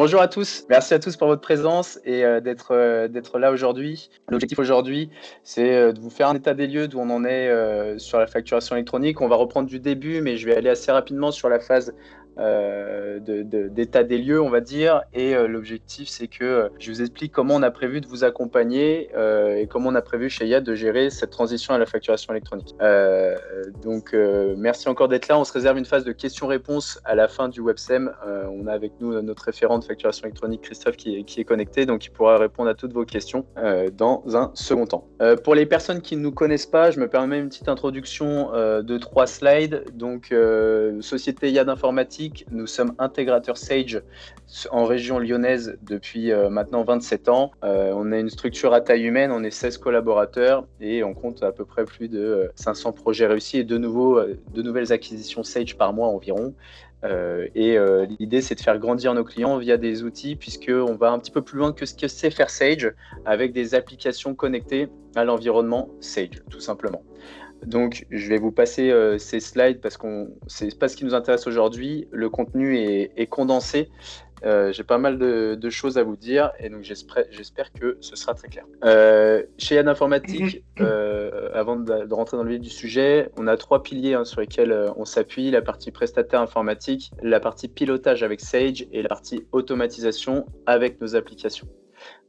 Bonjour à tous, merci à tous pour votre présence et d'être là aujourd'hui. L'objectif aujourd'hui, c'est de vous faire un état des lieux d'où on en est sur la facturation électronique. On va reprendre du début, mais je vais aller assez rapidement sur la phase d'état des lieux, on va dire. Et l'objectif, c'est que je vous explique comment on a prévu de vous accompagner et comment on a prévu chez Yad de gérer cette transition à la facturation électronique. Donc, merci encore d'être là. On se réserve une phase de questions-réponses à la fin du WebSem. On a avec nous notre référent de facturation électronique, Christophe, qui est connecté, donc il pourra répondre à toutes vos questions dans un second temps. Pour les personnes qui ne nous connaissent pas, je me permets une petite introduction de 3 slides. Donc, société Yad Informatique, nous sommes intégrateurs Sage en région lyonnaise depuis maintenant 27 ans. On a une structure à taille humaine, on est 16 collaborateurs et on compte à peu près plus de 500 projets réussis et de nouvelles acquisitions Sage par mois environ. L'idée, c'est de faire grandir nos clients via des outils, puisqu'on va un petit peu plus loin que ce que c'est faire Sage, avec des applications connectées à l'environnement Sage, tout simplement. Donc, je vais vous passer ces slides parce que c'est pas ce qui nous intéresse aujourd'hui. Le contenu est condensé. J'ai pas mal de choses à vous dire et donc j'espère que ce sera très clair. Chez Yad Informatique, avant de rentrer dans le vif du sujet, on a 3 piliers sur lesquels on s'appuie: la partie prestataire informatique, la partie pilotage avec Sage et la partie automatisation avec nos applications.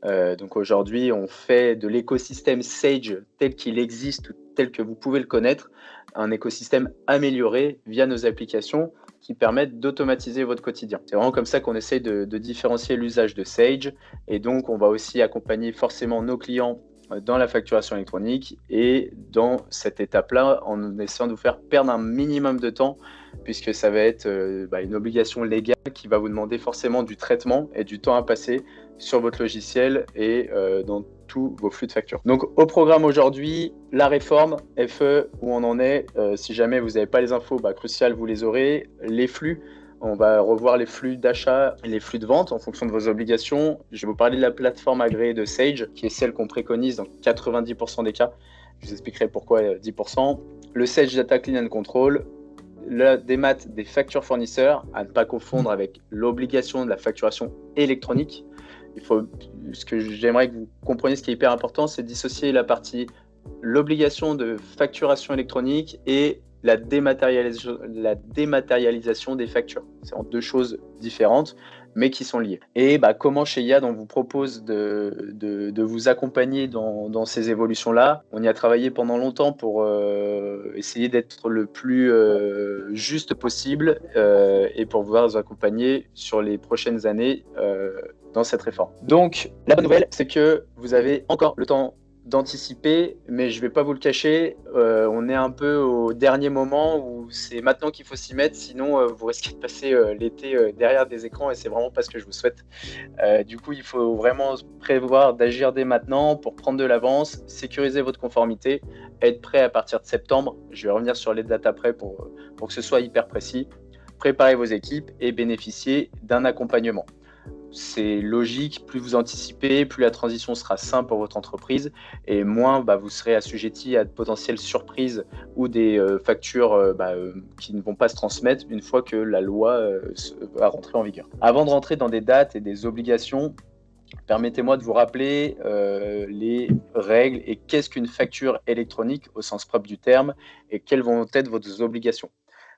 Donc aujourd'hui, on fait de l'écosystème Sage tel qu'il existe, tel que vous pouvez le connaître, un écosystème amélioré via nos applications qui permettent d'automatiser votre quotidien. C'est vraiment comme ça qu'on essaye de différencier l'usage de Sage, et donc on va aussi accompagner forcément nos clients dans la facturation électronique et dans cette étape-là en essayant de vous faire perdre un minimum de temps, puisque ça va être une obligation légale qui va vous demander forcément du traitement et du temps à passer sur votre logiciel et dans tous vos flux de factures. Donc au programme aujourd'hui, la réforme FE, où on en est. Si jamais vous n'avez pas les infos, crucial, vous les aurez. Les flux, on va revoir les flux d'achat et les flux de vente en fonction de vos obligations. Je vais vous parler de la plateforme agréée de Sage, qui est celle qu'on préconise dans 90% des cas. Je vous expliquerai pourquoi 10%. Le Sage Data Clean and Control, la démat des factures fournisseurs, à ne pas confondre avec l'obligation de la facturation électronique. Ce que j'aimerais que vous compreniez, ce qui est hyper important, c'est de dissocier l'obligation de facturation électronique et la dématérialisation des factures. C'est en 2 choses différentes, mais qui sont liées. Et comment chez Yad, on vous propose de vous accompagner dans ces évolutions-là. On y a travaillé pendant longtemps pour essayer d'être le plus juste possible et pour vous accompagner sur les prochaines années dans cette réforme. Donc, la bonne nouvelle, c'est que vous avez encore le temps d'anticiper, mais je ne vais pas vous le cacher, on est un peu au dernier moment où c'est maintenant qu'il faut s'y mettre, sinon vous risquez de passer l'été derrière des écrans et c'est vraiment pas ce que je vous souhaite. Du coup, il faut vraiment prévoir d'agir dès maintenant pour prendre de l'avance, sécuriser votre conformité, être prêt à partir de septembre. Je vais revenir sur les dates après pour que ce soit hyper précis. Préparez vos équipes et bénéficiez d'un accompagnement. C'est logique, plus vous anticipez, plus la transition sera simple pour votre entreprise et moins vous serez assujetti à de potentielles surprises ou des factures qui ne vont pas se transmettre une fois que la loi va rentrer en vigueur. Avant de rentrer dans des dates et des obligations, permettez-moi de vous rappeler les règles et qu'est-ce qu'une facture électronique au sens propre du terme et quelles vont être vos obligations.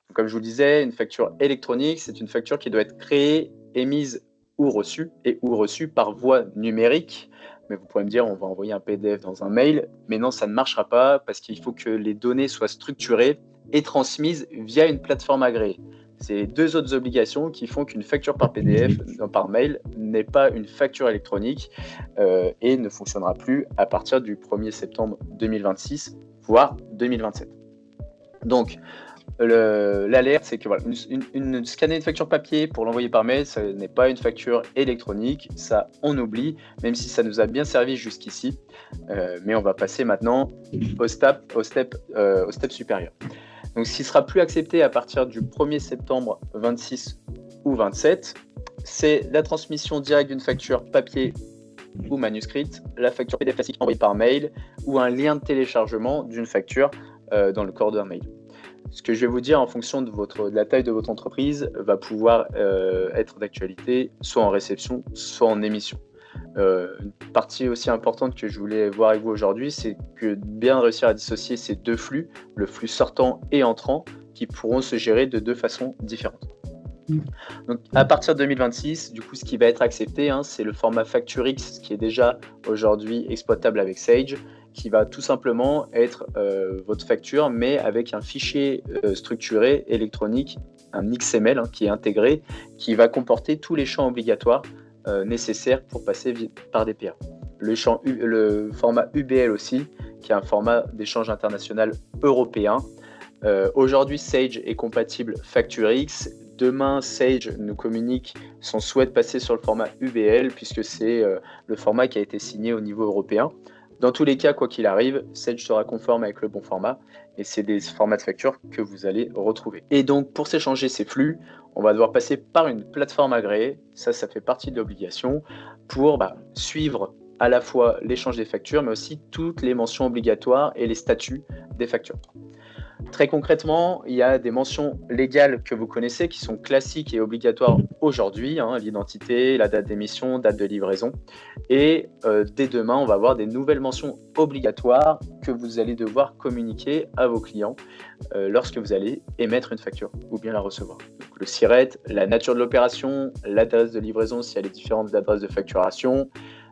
Donc, comme je vous le disais, une facture électronique, c'est une facture qui doit être créée, émise ou reçu par voie numérique. Mais vous pouvez me dire, on va envoyer un PDF dans un mail. Mais non, ça ne marchera pas parce qu'il faut que les données soient structurées et transmises via une plateforme agréée. C'est les 2 autres obligations qui font qu'une facture par PDF, par mail, n'est pas une facture électronique et ne fonctionnera plus à partir du 1er septembre 2026, voire 2027. Donc, l'alerte, c'est que scanner une facture papier pour l'envoyer par mail, ce n'est pas une facture électronique, ça on oublie, même si ça nous a bien servi jusqu'ici, mais on va passer maintenant au step supérieur. Donc ce qui sera plus accepté à partir du 1er septembre 26 ou 27, c'est la transmission directe d'une facture papier ou manuscrite, la facture PDF classique envoyée par mail ou un lien de téléchargement d'une facture dans le corps d'un mail. Ce que je vais vous dire en fonction de la taille de votre entreprise va pouvoir être d'actualité, soit en réception, soit en émission. Une partie aussi importante que je voulais voir avec vous aujourd'hui, c'est que bien réussir à dissocier ces deux flux, le flux sortant et entrant, qui pourront se gérer de deux façons différentes. Donc, à partir de 2026, du coup, ce qui va être accepté, c'est le format FactureX qui est déjà aujourd'hui exploitable avec Sage, qui va tout simplement être votre facture, mais avec un fichier structuré électronique, un XML qui est intégré, qui va comporter tous les champs obligatoires nécessaires pour passer par des PA. Le format UBL aussi, qui est un format d'échange international européen. Aujourd'hui, Sage est compatible FactureX. Demain, Sage nous communique son souhait de passer sur le format UBL, puisque c'est le format qui a été signé au niveau européen. Dans tous les cas, quoi qu'il arrive, Sage sera conforme avec le bon format, et c'est des formats de facture que vous allez retrouver. Et donc, pour s'échanger ces flux, on va devoir passer par une plateforme agréée, ça fait partie de l'obligation, pour suivre à la fois l'échange des factures, mais aussi toutes les mentions obligatoires et les statuts des factures. Très concrètement, il y a des mentions légales que vous connaissez qui sont classiques et obligatoires aujourd'hui, l'identité, la date d'émission, date de livraison. Et dès demain, on va avoir des nouvelles mentions obligatoires que vous allez devoir communiquer à vos clients lorsque vous allez émettre une facture ou bien la recevoir. Donc, le SIRET, la nature de l'opération, l'adresse de livraison si elle est différente de l'adresse de facturation,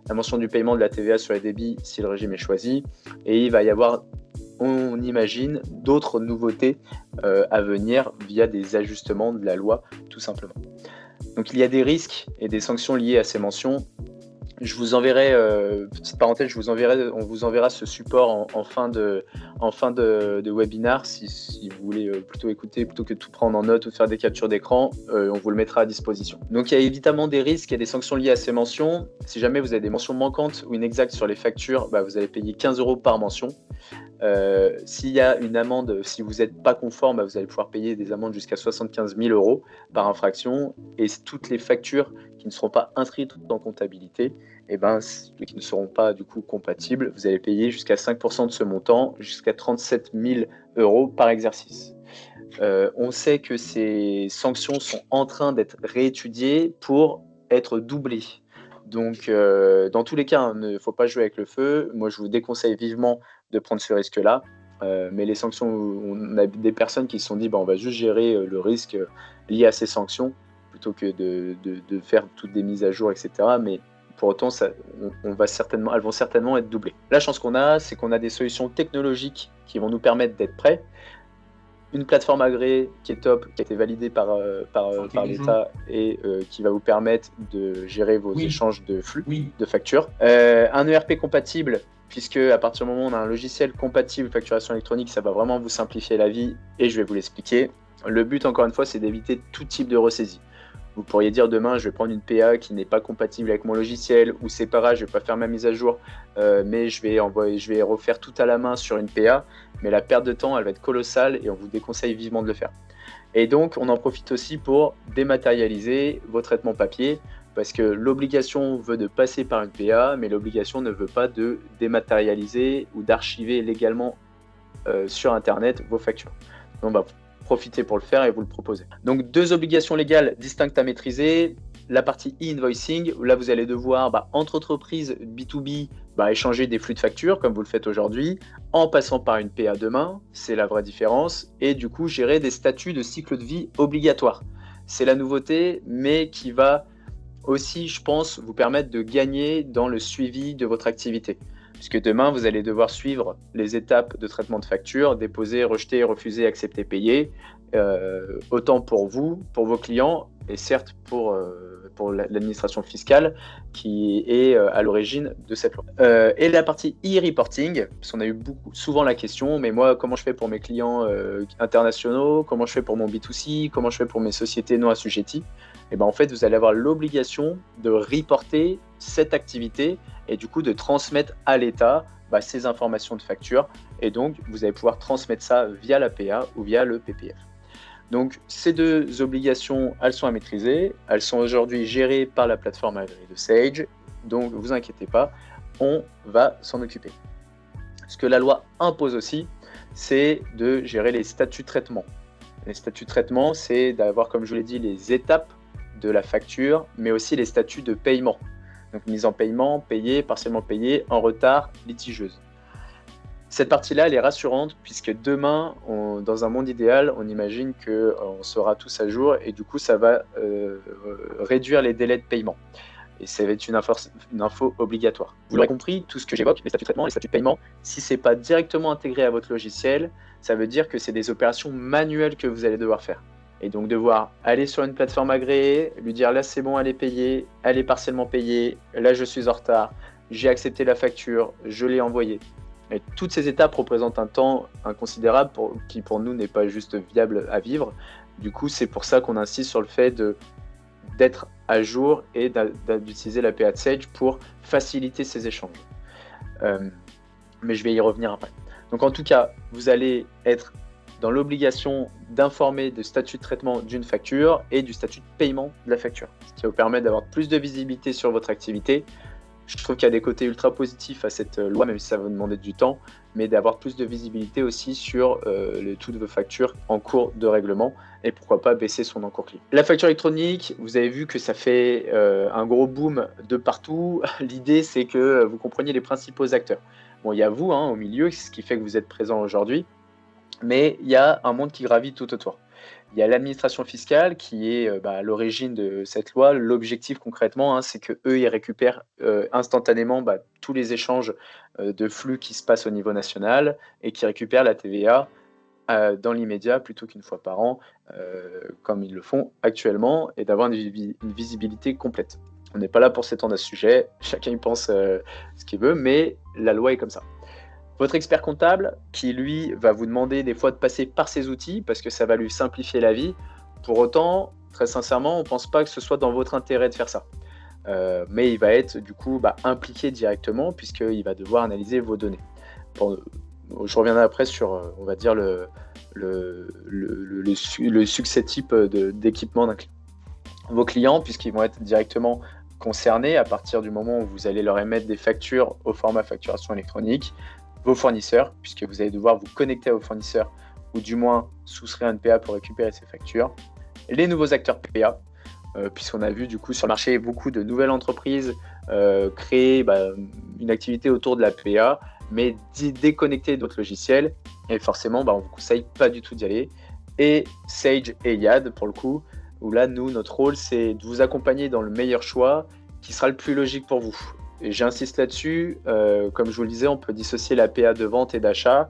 la mention du paiement de la TVA sur les débits si le régime est choisi. Et il va y avoir, on imagine, d'autres nouveautés à venir via des ajustements de la loi, tout simplement. Donc il y a des risques et des sanctions liées à ces mentions. Je vous enverrai, petite parenthèse, on vous enverra ce support en fin de webinar si vous voulez plutôt écouter plutôt que de tout prendre en note ou faire des captures d'écran, on vous le mettra à disposition. Donc il y a évidemment des risques et des sanctions liées à ces mentions. Si jamais vous avez des mentions manquantes ou inexactes sur les factures, vous allez payer 15 € par mention. S'il y a une amende, si vous n'êtes pas conforme, vous allez pouvoir payer des amendes jusqu'à 75 000 € par infraction, et toutes les factures qui ne seront pas inscrites en comptabilité, qui ne seront pas du coup compatibles, vous allez payer jusqu'à 5% de ce montant, jusqu'à 37 000 € par exercice. On sait que ces sanctions sont en train d'être réétudiées pour être doublées. Donc, dans tous les cas, il ne faut pas jouer avec le feu. Moi, je vous déconseille vivement de prendre ce risque-là. Mais les sanctions, on a des personnes qui se sont dit on va juste gérer le risque lié à ces sanctions plutôt que de faire toutes des mises à jour, etc. Mais pour autant, elles vont certainement être doublées. La chance qu'on a, c'est qu'on a des solutions technologiques qui vont nous permettre d'être prêts. Une plateforme agréée qui est top, qui a été validée par l'État et qui va vous permettre de gérer vos échanges de flux, de factures. Un ERP compatible, puisque à partir du moment où on a un logiciel compatible facturation électronique, ça va vraiment vous simplifier la vie et je vais vous l'expliquer. Le but, encore une fois, c'est d'éviter tout type de ressaisie. Vous pourriez dire demain, je vais prendre une PA qui n'est pas compatible avec mon logiciel, ou c'est pas grave, je vais pas faire ma mise à jour, mais je vais refaire tout à la main sur une PA, mais la perte de temps, elle va être colossale et on vous déconseille vivement de le faire. Et donc, on en profite aussi pour dématérialiser vos traitements papier, parce que l'obligation veut de passer par une PA, mais l'obligation ne veut pas de dématérialiser ou d'archiver légalement sur Internet vos factures. Donc, profitez pour le faire et vous le proposez. Donc, deux obligations légales distinctes à maîtriser. La partie e-invoicing, où là, vous allez devoir, entre entreprises B2B, échanger des flux de factures, comme vous le faites aujourd'hui, en passant par une PA demain, c'est la vraie différence, et du coup, gérer des statuts de cycle de vie obligatoires. C'est la nouveauté, mais qui va aussi, je pense, vous permettre de gagner dans le suivi de votre activité. Puisque demain, vous allez devoir suivre les étapes de traitement de facture, déposer, rejeter, refuser, accepter, payer, autant pour vous, pour vos clients, et certes pour l'administration fiscale qui est à l'origine de cette loi. Et la partie e-reporting, parce qu'on a eu souvent la question, mais moi, comment je fais pour mes clients internationaux, comment je fais pour mon B2C, comment je fais pour mes sociétés non assujetties, et en fait, vous allez avoir l'obligation de reporter cette activité et du coup de transmettre à l'État ces informations de facture. Et donc, vous allez pouvoir transmettre ça via la PA ou via le PPF. Donc, ces deux obligations, elles sont à maîtriser. Elles sont aujourd'hui gérées par la plateforme agréée de Sage. Donc, ne vous inquiétez pas, on va s'en occuper. Ce que la loi impose aussi, c'est de gérer les statuts de traitement. Les statuts de traitement, c'est d'avoir, comme je vous l'ai dit, les étapes de la facture, mais aussi les statuts de paiement. Donc mise en paiement, payé, partiellement payé, en retard, litigieuse. Cette partie-là, elle est rassurante puisque demain, dans un monde idéal, on imagine qu'on sera tous à jour et du coup, ça va réduire les délais de paiement. Et ça va être une info obligatoire. Vous l'aurez compris, tout ce que j'évoque, les statuts de traitement, les statuts de paiement, si ce n'est pas directement intégré à votre logiciel, ça veut dire que c'est des opérations manuelles que vous allez devoir faire. Et donc devoir aller sur une plateforme agréée, lui dire là c'est bon, elle est payée, elle est partiellement payée, là je suis en retard, j'ai accepté la facture, je l'ai envoyée. Et toutes ces étapes représentent un temps inconsidérable qui pour nous n'est pas juste viable à vivre. Du coup, c'est pour ça qu'on insiste sur le fait d'être à jour et d'utiliser la PA de Sage pour faciliter ces échanges. Mais je vais y revenir après. Donc en tout cas, vous allez être dans l'obligation d'informer du statut de traitement d'une facture et du statut de paiement de la facture, ce qui va vous permettre d'avoir plus de visibilité sur votre activité. Je trouve qu'il y a des côtés ultra positifs à cette loi, même si ça va vous demander du temps, mais d'avoir plus de visibilité aussi sur toutes vos factures en cours de règlement et pourquoi pas baisser son encours client. La facture électronique, vous avez vu que ça fait un gros boom de partout. L'idée, c'est que vous compreniez les principaux acteurs. Bon, il y a vous au milieu, ce qui fait que vous êtes présent aujourd'hui, mais il y a un monde qui gravite tout autour. Il y a l'administration fiscale qui est à l'origine de cette loi. L'objectif concrètement, c'est qu'eux, ils récupèrent instantanément tous les échanges de flux qui se passent au niveau national et qui récupèrent la TVA dans l'immédiat plutôt qu'une fois par an, comme ils le font actuellement, et d'avoir une visibilité complète. On n'est pas là pour s'étendre à ce sujet, chacun y pense ce qu'il veut, mais la loi est comme ça. Votre expert comptable, qui lui va vous demander des fois de passer par ces outils parce que ça va lui simplifier la vie. Pour autant, très sincèrement, on ne pense pas que ce soit dans votre intérêt de faire ça. Mais il va être du coup impliqué directement puisqu'il va devoir analyser vos données. Je reviendrai après sur, on va dire, le succès type d'équipement d'un client. Vos clients, puisqu'ils vont être directement concernés à partir du moment où vous allez leur émettre des factures au format facturation électronique. Vos fournisseurs, puisque vous allez devoir vous connecter à vos fournisseurs ou du moins souscrire un PA pour récupérer ces factures. Les nouveaux acteurs PA, puisqu'on a vu du coup sur le marché beaucoup de nouvelles entreprises créer une activité autour de la PA, mais déconnecter de votre logiciel. Et forcément, on ne vous conseille pas du tout d'y aller. Et Sage et YAD, pour le coup, où là, nous, notre rôle, c'est de vous accompagner dans le meilleur choix qui sera le plus logique pour vous. Et j'insiste là-dessus, comme je vous le disais, on peut dissocier la PA de vente et d'achat.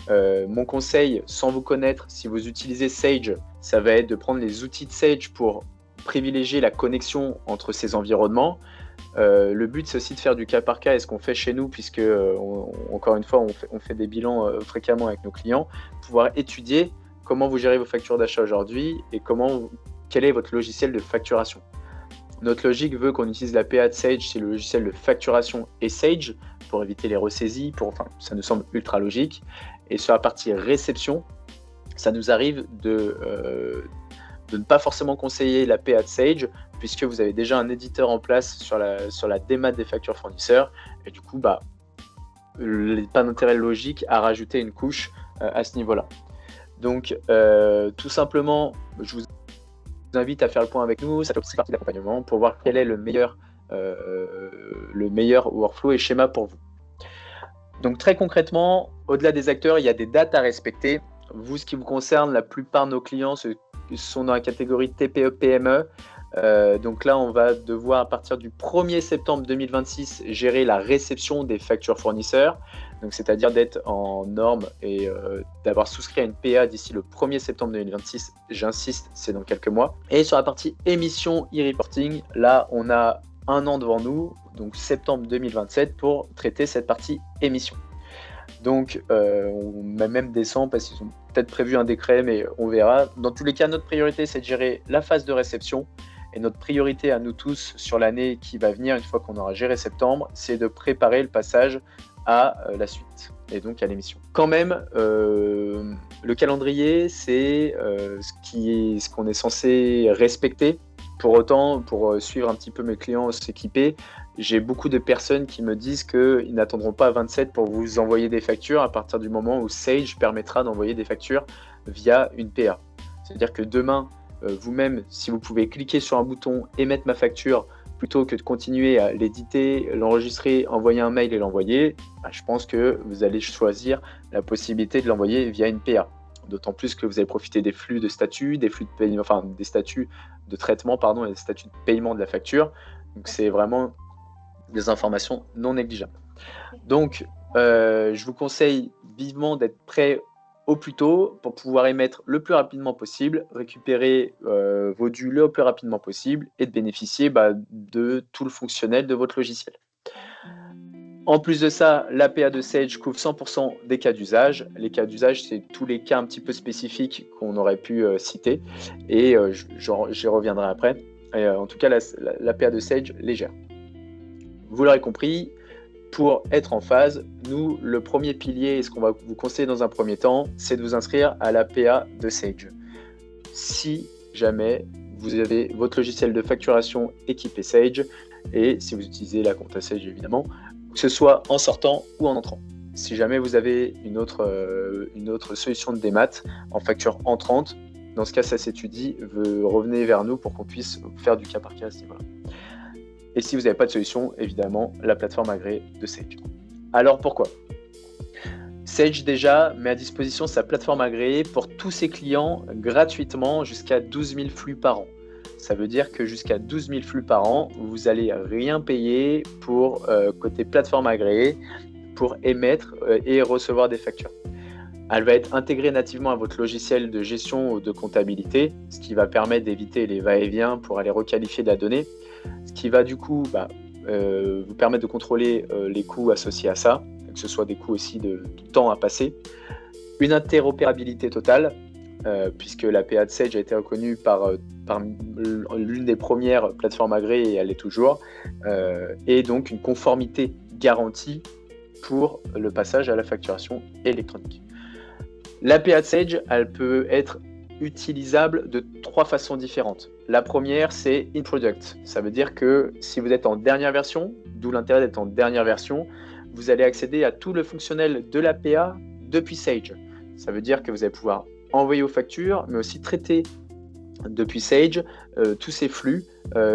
Mon conseil, sans vous connaître, si vous utilisez Sage, ça va être de prendre les outils de Sage pour privilégier la connexion entre ces environnements. Le but, c'est aussi de faire du cas par cas, et ce qu'on fait chez nous, puisque, encore une fois, on fait des bilans fréquemment avec nos clients, pouvoir étudier comment vous gérez vos factures d'achat aujourd'hui et quel est votre logiciel de facturation. Notre logique veut qu'on utilise la PA de Sage, c'est le logiciel de facturation et Sage pour éviter les ressaisies, ça nous semble ultra logique. Et sur la partie réception, ça nous arrive de ne pas forcément conseiller la PA de Sage puisque vous avez déjà un éditeur en place sur la démat des factures fournisseurs et du coup, pas d'intérêt logique à rajouter une couche à ce niveau-là. Donc, tout simplement, je vous invite à faire le point avec nous, ça fait aussi partie de l'accompagnement pour voir quel est le meilleur workflow et schéma pour vous. Donc très concrètement, au-delà des acteurs, il y a des dates à respecter. Vous, ce qui vous concerne, la plupart de nos clients sont dans la catégorie TPE-PME. Donc là, on va devoir, à partir du 1er septembre 2026, gérer la réception des factures fournisseurs. Donc, c'est-à-dire d'être en norme et d'avoir souscrit à une PA d'ici le 1er septembre 2026. J'insiste, c'est dans quelques mois. Et sur la partie émission e-reporting, là, on a un an devant nous, donc septembre 2027, pour traiter cette partie émission. Donc, on même décembre parce qu'ils ont peut-être prévu un décret, mais on verra. Dans tous les cas, notre priorité, c'est de gérer la phase de réception. Et notre priorité à nous tous sur l'année qui va venir, une fois qu'on aura géré septembre, c'est de préparer le passage à la suite et donc à l'émission. Quand même, le calendrier, c'est ce qu'on est censé respecter Pour autant, pour suivre un petit peu mes clients s'équiper, j'ai beaucoup de personnes qui me disent qu'ils n'attendront pas 27 pour vous envoyer des factures à partir du moment où Sage permettra d'envoyer des factures via une PA. C'est-à-dire que demain, vous-même, si vous pouvez cliquer sur un bouton « Émettre ma facture », plutôt que de continuer à l'éditer, l'enregistrer, envoyer un mail et l'envoyer, je pense que vous allez choisir la possibilité de l'envoyer via une PA. D'autant plus que vous allez profiter des flux de statut, des flux de paiement, enfin des statuts de traitement, pardon, et des statuts de paiement de la facture. Donc c'est vraiment des informations non négligeables. Donc je vous conseille vivement d'être prêt au plus tôt pour pouvoir émettre le plus rapidement possible, récupérer vos dus le plus rapidement possible et de bénéficier de tout le fonctionnel de votre logiciel. En plus de ça, l'APA de Sage couvre 100% des cas d'usage. Les cas d'usage, c'est tous les cas un petit peu spécifiques qu'on aurait pu citer et j'y reviendrai après. Et, en tout cas, l'APA de Sage les gère. Vous l'aurez compris, pour être en phase, nous, le premier pilier et ce qu'on va vous conseiller dans un premier temps, c'est de vous inscrire à l'APA de Sage. Si jamais vous avez votre logiciel de facturation équipé Sage et si vous utilisez la compta Sage évidemment, que ce soit en sortant ou en entrant. Si jamais vous avez une autre solution de démat en facture entrante, dans ce cas, ça s'étudie, revenez vers nous pour qu'on puisse faire du cas par cas à ce niveau-là. Et si vous n'avez pas de solution, évidemment, la plateforme agréée de Sage. Alors pourquoi ? Sage déjà met à disposition sa plateforme agréée pour tous ses clients gratuitement jusqu'à 12 000 flux par an. Ça veut dire que jusqu'à 12 000 flux par an, vous n'allez rien payer pour côté plateforme agréée pour émettre et recevoir des factures. Elle va être intégrée nativement à votre logiciel de gestion ou de comptabilité, ce qui va permettre d'éviter les va-et-vient pour aller requalifier de la donnée, ce qui va du coup vous permettre de contrôler les coûts associés à ça, que ce soit des coûts aussi de temps à passer. Une interopérabilité totale, puisque la PA de Sage a été reconnue par l'une des premières plateformes agréées et elle l'est toujours, et donc une conformité garantie pour le passage à la facturation électronique. La PA de Sage, elle peut être utilisable de 3 façons différentes. La première, c'est in product. Ça veut dire que si vous êtes en dernière version, d'où l'intérêt d'être en dernière version, vous allez accéder à tout le fonctionnel de la PA depuis Sage. Ça veut dire que vous allez pouvoir envoyer aux factures, mais aussi traiter depuis Sage tous ces flux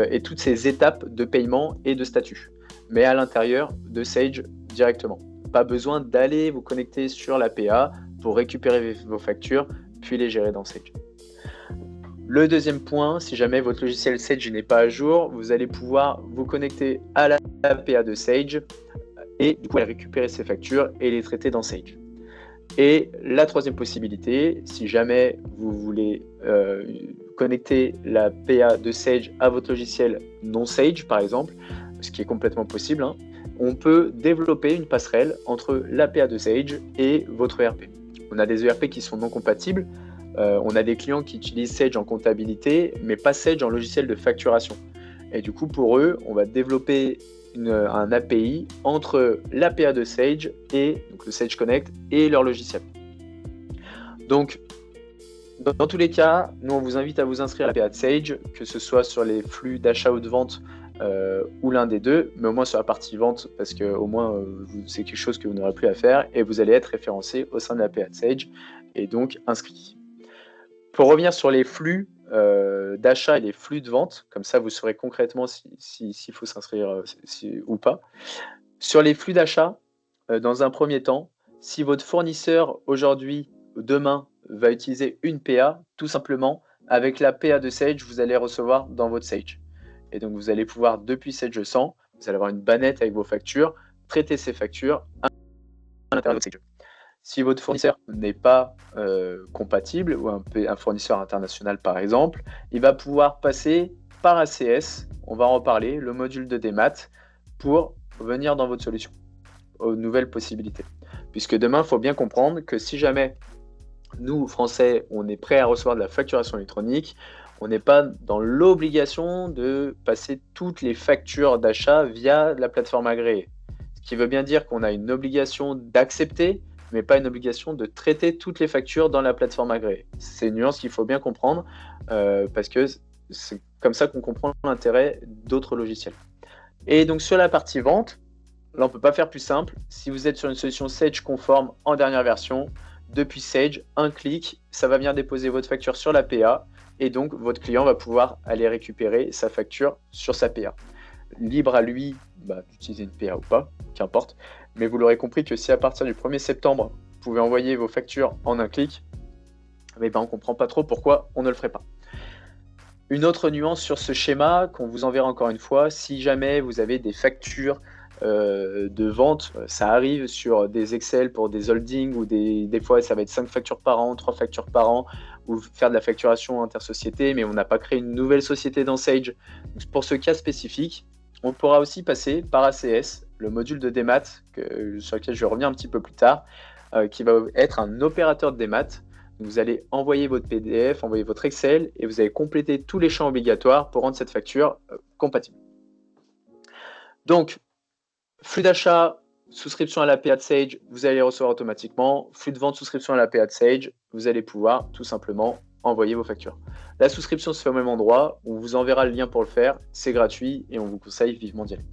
et toutes ces étapes de paiement et de statut, mais à l'intérieur de Sage directement. Pas besoin d'aller vous connecter sur la PA pour récupérer vos factures, puis les gérer dans Sage. Le deuxième point, si jamais votre logiciel Sage n'est pas à jour, vous allez pouvoir vous connecter à la PA de Sage et du coup aller récupérer ces factures et les traiter dans Sage. Et la troisième possibilité, si jamais vous voulez connecter la PA de Sage à votre logiciel non Sage par exemple, ce qui est complètement possible, on peut développer une passerelle entre l'APA de Sage et votre ERP. On a des ERP qui sont non compatibles. On a des clients qui utilisent Sage en comptabilité, mais pas Sage en logiciel de facturation. Et du coup, pour eux, on va développer un API entre l'APA de Sage et donc le Sage Connect et leur logiciel. Donc, dans tous les cas, nous, on vous invite à vous inscrire à l'APA de Sage, que ce soit sur les flux d'achat ou de vente ou l'un des deux, mais au moins sur la partie vente, parce que au moins c'est quelque chose que vous n'aurez plus à faire et vous allez être référencé au sein de l'APA de Sage et donc inscrit. Pour revenir sur les flux d'achat et les flux de vente, comme ça vous saurez concrètement s'il faut s'inscrire ou pas. Sur les flux d'achat, dans un premier temps, si votre fournisseur aujourd'hui ou demain va utiliser une PA, tout simplement, avec la PA de Sage, vous allez recevoir dans votre Sage. Et donc vous allez pouvoir, depuis Sage 100, vous allez avoir une bannette avec vos factures, traiter ces factures à l'intérieur de Sage. Si votre fournisseur n'est pas compatible, ou un fournisseur international par exemple, il va pouvoir passer par ACS, on va en reparler, le module de démat, pour venir dans votre solution, aux nouvelles possibilités. Puisque demain, il faut bien comprendre que si jamais nous, Français, on est prêt à recevoir de la facturation électronique, on n'est pas dans l'obligation de passer toutes les factures d'achat via la plateforme agréée. Ce qui veut bien dire qu'on a une obligation d'accepter, mais pas une obligation de traiter toutes les factures dans la plateforme agréée. C'est une nuance qu'il faut bien comprendre parce que c'est comme ça qu'on comprend l'intérêt d'autres logiciels. Et donc sur la partie vente, là on ne peut pas faire plus simple. Si vous êtes sur une solution Sage conforme en dernière version, depuis Sage, un clic, ça va venir déposer votre facture sur la PA et donc votre client va pouvoir aller récupérer sa facture sur sa PA. Libre à lui d'utiliser une PA ou pas, qu'importe. Mais vous l'aurez compris que si à partir du 1er septembre, vous pouvez envoyer vos factures en un clic, on ne comprend pas trop pourquoi on ne le ferait pas. Une autre nuance sur ce schéma qu'on vous enverra encore une fois, si jamais vous avez des factures de vente, ça arrive sur des Excel pour des holdings ou des fois ça va être 5 factures par an, 3 factures par an, ou faire de la facturation intersociété, mais on n'a pas créé une nouvelle société dans Sage. Donc, pour ce cas spécifique, on pourra aussi passer par ACS, le module de démat, sur lequel je vais revenir un petit peu plus tard, qui va être un opérateur de démat. Vous allez envoyer votre PDF, envoyer votre Excel, et vous allez compléter tous les champs obligatoires pour rendre cette facture compatible. Donc, flux d'achat, souscription à la PA de Sage, vous allez les recevoir automatiquement. Flux de vente, souscription à la PA de Sage, vous allez pouvoir tout simplement envoyer vos factures. La souscription se fait au même endroit, on vous enverra le lien pour le faire, c'est gratuit et on vous conseille vivement d'y aller.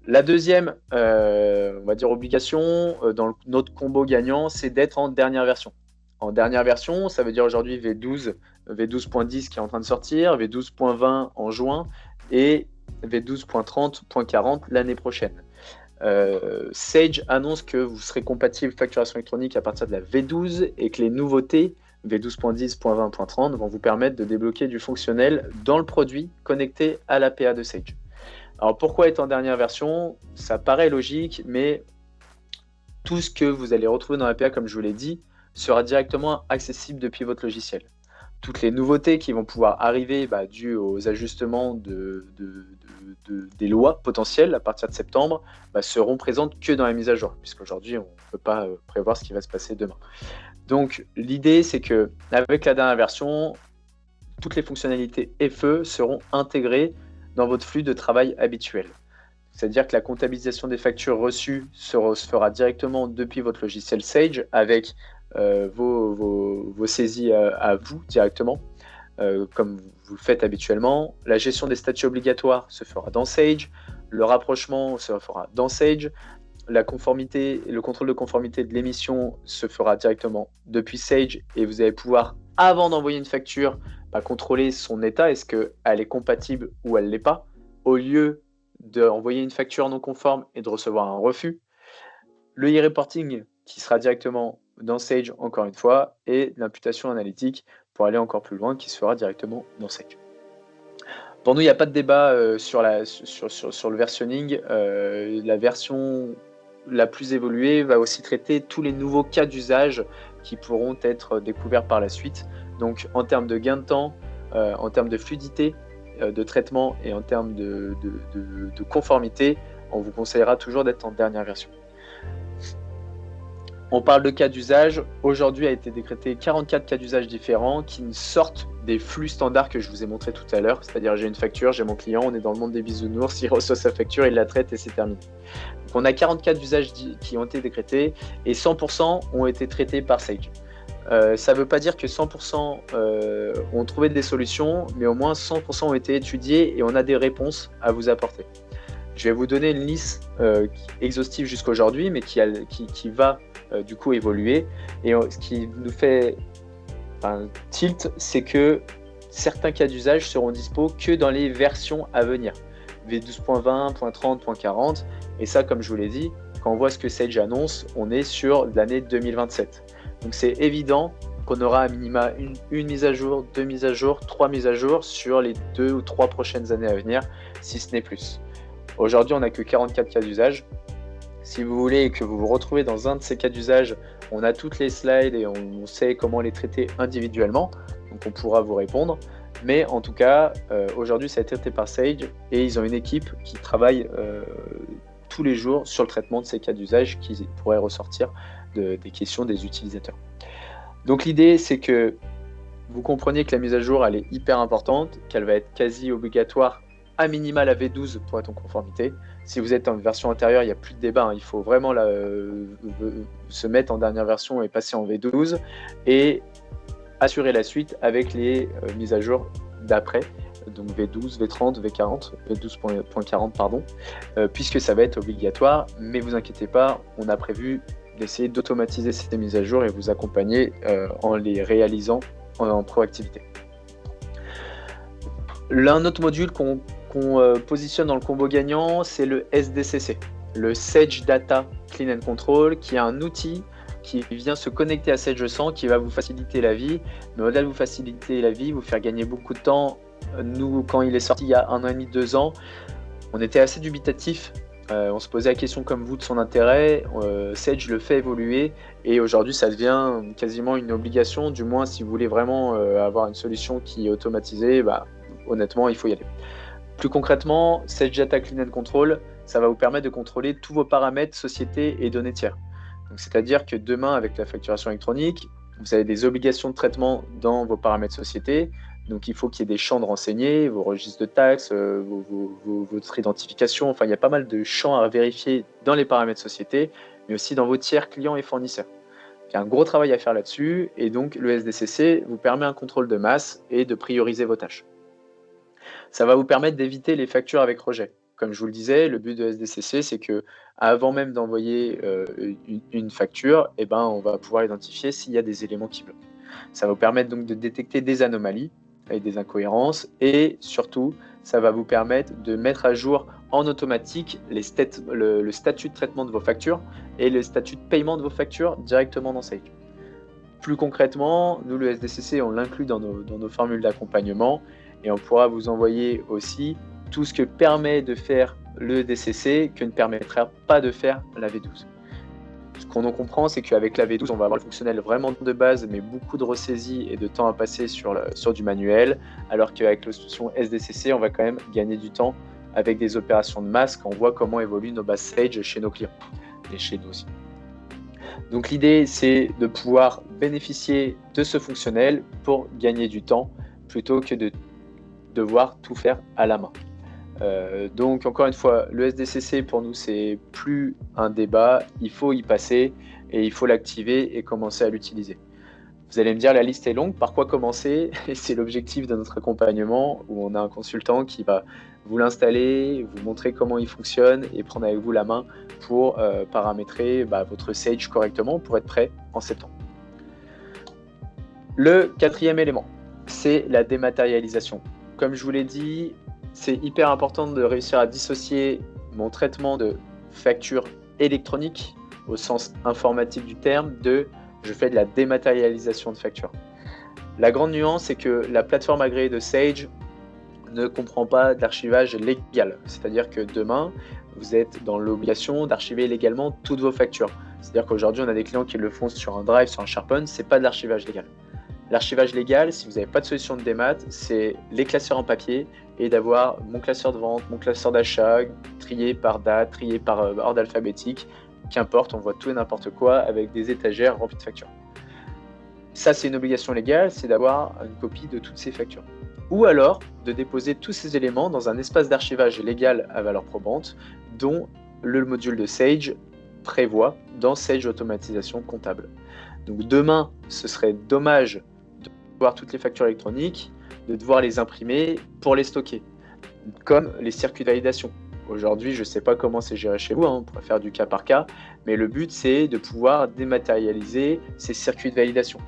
La deuxième, on va dire obligation, dans notre combo gagnant, c'est d'être en dernière version. En dernière version, ça veut dire aujourd'hui V12, V12.10 qui est en train de sortir, V12.20 en juin et V12.30.40 l'année prochaine. Sage annonce que vous serez compatible facturation électronique à partir de la V12 et que les nouveautés V12.10.20.30 vont vous permettre de débloquer du fonctionnel dans le produit connecté à l'APA de Sage. Alors pourquoi être en dernière version? Ça paraît logique, mais tout ce que vous allez retrouver dans l'APA, comme je vous l'ai dit, sera directement accessible depuis votre logiciel. Toutes les nouveautés qui vont pouvoir arriver dues aux ajustements des lois potentielles à partir de septembre seront présentes que dans la mise à jour, puisqu'aujourd'hui on ne peut pas prévoir ce qui va se passer demain. Donc l'idée c'est que avec la dernière version, toutes les fonctionnalités FE seront intégrées dans votre flux de travail habituel. C'est-à-dire que la comptabilisation des factures reçues se fera directement depuis votre logiciel Sage avec vos saisies à vous directement, comme vous le faites habituellement. La gestion des statuts obligatoires se fera dans Sage, le rapprochement se fera dans Sage, la conformité, le contrôle de conformité de l'émission se fera directement depuis Sage et vous allez pouvoir, avant d'envoyer une facture, contrôler son état, est-ce qu'elle est compatible ou elle ne l'est pas, au lieu d'envoyer une facture non conforme et de recevoir un refus. Le e-reporting qui sera directement dans Sage encore une fois, et l'imputation analytique pour aller encore plus loin qui se fera directement dans Sage. Pour nous, il n'y a pas de débat sur le versionning. La version la plus évoluée va aussi traiter tous les nouveaux cas d'usage qui pourront être découverts par la suite. Donc en termes de gain de temps, en termes de fluidité de traitement et en termes de conformité, on vous conseillera toujours d'être en dernière version. On parle de cas d'usage. Aujourd'hui a été décrété 44 cas d'usage différents qui sortent des flux standards que je vous ai montré tout à l'heure. C'est-à-dire j'ai une facture, j'ai mon client, on est dans le monde des bisounours, il reçoit sa facture, il la traite et c'est terminé. Donc on a 40 cas d'usage qui ont été décrétés et 100% ont été traités par Sage. Ça ne veut pas dire que 100% ont trouvé des solutions, mais au moins 100% ont été étudiés et on a des réponses à vous apporter. Je vais vous donner une liste exhaustive jusqu'aujourd'hui, mais qui va du coup évoluer. Et ce qui nous fait tilt, c'est que certains cas d'usage seront dispo que dans les versions à venir. V12.20, .30, .40. Et ça, comme je vous l'ai dit, quand on voit ce que Sage annonce, on est sur l'année 2027. Donc c'est évident qu'on aura à minima une mise à jour, 2 mises à jour, 3 mises à jour sur les 2 ou 3 prochaines années à venir, si ce n'est plus. Aujourd'hui, on n'a que 44 cas d'usage. Si vous voulez que vous vous retrouvez dans un de ces cas d'usage, on a toutes les slides et on sait comment les traiter individuellement, donc on pourra vous répondre. Mais en tout cas, aujourd'hui, ça a été traité par Sage et ils ont une équipe qui travaille tous les jours sur le traitement de ces cas d'usage qui pourraient ressortir des questions des utilisateurs. Donc l'idée, c'est que vous compreniez que la mise à jour, elle est hyper importante, qu'elle va être quasi obligatoire à minima la V12 pour être en conformité. Si vous êtes en version antérieure, il n'y a plus de débat, il faut vraiment se mettre en dernière version et passer en V12 et assurer la suite avec les mises à jour d'après, donc V12, V30, V40, V12.40 pardon, puisque ça va être obligatoire, mais vous inquiétez pas, on a prévu d'essayer d'automatiser ces mises à jour et vous accompagner en les réalisant en proactivité. L'un autre module qu'on positionne dans le combo gagnant, c'est le SDCC, le Sage Data Clean and Control, qui est un outil qui vient se connecter à Sage 100, qui va vous faciliter la vie, mais au-delà de vous faciliter la vie, vous faire gagner beaucoup de temps. Nous, quand il est sorti il y a 1 an et demi, 2 ans, on était assez dubitatifs. On se posait la question comme vous de son intérêt. Sage le fait évoluer et aujourd'hui ça devient quasiment une obligation, du moins si vous voulez vraiment avoir une solution qui est automatisée, honnêtement il faut y aller. Plus concrètement, Sage Data Clean and Control, ça va vous permettre de contrôler tous vos paramètres, sociétés et données tiers. C'est-à-dire que demain, avec la facturation électronique, vous avez des obligations de traitement dans vos paramètres société. Donc, il faut qu'il y ait des champs de renseignés, vos registres de taxes, votre identification. Enfin, il y a pas mal de champs à vérifier dans les paramètres société, mais aussi dans vos tiers clients et fournisseurs. Il y a un gros travail à faire là-dessus. Et donc, le SDCC vous permet un contrôle de masse et de prioriser vos tâches. Ça va vous permettre d'éviter les factures avec rejet. Comme je vous le disais, le but de SDCC, c'est que avant même d'envoyer une facture, on va pouvoir identifier s'il y a des éléments qui bloquent. Ça va vous permettre donc de détecter des anomalies et des incohérences, et surtout, ça va vous permettre de mettre à jour en automatique le statut de traitement de vos factures et le statut de paiement de vos factures directement dans Sage. Plus concrètement, nous, le SDCC, on l'inclut dans nos formules d'accompagnement, et on pourra vous envoyer aussi tout ce que permet de faire le DCC que ne permettra pas de faire la V12. Ce qu'on en comprend, c'est qu'avec la V12, on va avoir le fonctionnel vraiment de base, mais beaucoup de ressaisie et de temps à passer sur du manuel, alors qu'avec la solution SDCC, on va quand même gagner du temps avec des opérations de masse quand on voit comment évoluent nos bases Sage chez nos clients et chez nous aussi. Donc l'idée, c'est de pouvoir bénéficier de ce fonctionnel pour gagner du temps plutôt que de devoir tout faire à la main. Donc encore une fois, le SDCC pour nous c'est plus un débat, il faut y passer et il faut l'activer et commencer à l'utiliser. Vous allez me dire la liste est longue, par quoi commencer? Et c'est l'objectif de notre accompagnement où on a un consultant qui va vous l'installer, vous montrer comment il fonctionne et prendre avec vous la main pour paramétrer votre Sage correctement pour être prêt en septembre. Le quatrième élément, c'est la dématérialisation. Comme je vous l'ai dit, c'est hyper important de réussir à dissocier mon traitement de facture électronique au sens informatique du terme de je fais de la dématérialisation de facture. La grande nuance, c'est que la plateforme agréée de Sage ne comprend pas d'archivage légal. C'est-à-dire que demain, vous êtes dans l'obligation d'archiver légalement toutes vos factures. C'est-à-dire qu'aujourd'hui, on a des clients qui le font sur un Drive, sur un SharePoint, c'est pas de l'archivage légal. L'archivage légal, si vous n'avez pas de solution de démat, c'est les classeurs en papier et d'avoir mon classeur de vente, mon classeur d'achat, trié par date, trié par ordre alphabétique, qu'importe, on voit tout et n'importe quoi avec des étagères remplies de factures. Ça, c'est une obligation légale, c'est d'avoir une copie de toutes ces factures. Ou alors de déposer tous ces éléments dans un espace d'archivage légal à valeur probante dont le module de Sage prévoit dans Sage Automatisation Comptable. Donc demain, ce serait dommage de voir toutes les factures électroniques, de devoir les imprimer pour les stocker, comme les circuits de validation. Aujourd'hui, je ne sais pas comment c'est géré chez vous, on pourrait faire du cas par cas, mais le but, c'est de pouvoir dématérialiser ces circuits de validation.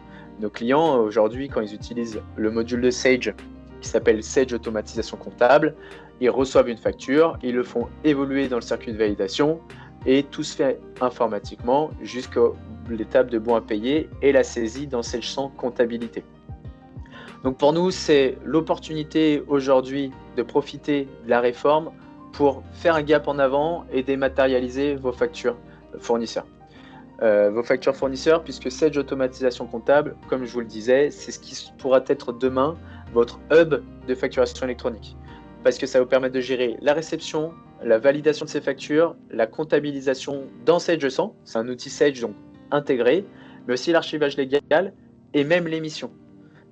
Nos clients, aujourd'hui, quand ils utilisent le module de Sage, qui s'appelle Sage Automatisation Comptable, ils reçoivent une facture, ils le font évoluer dans le circuit de validation, et tout se fait informatiquement jusqu'à l'étape de bon à payer et la saisie dans Sage 100 Comptabilité. Donc pour nous, c'est l'opportunité aujourd'hui de profiter de la réforme pour faire un gap en avant et dématérialiser vos factures fournisseurs. Vos factures fournisseurs, puisque Sage Automatisation Comptable, comme je vous le disais, c'est ce qui pourra être demain votre hub de facturation électronique. Parce que ça va vous permettre de gérer la réception, la validation de ces factures, la comptabilisation dans Sage 100, c'est un outil Sage donc intégré, mais aussi l'archivage légal et même l'émission.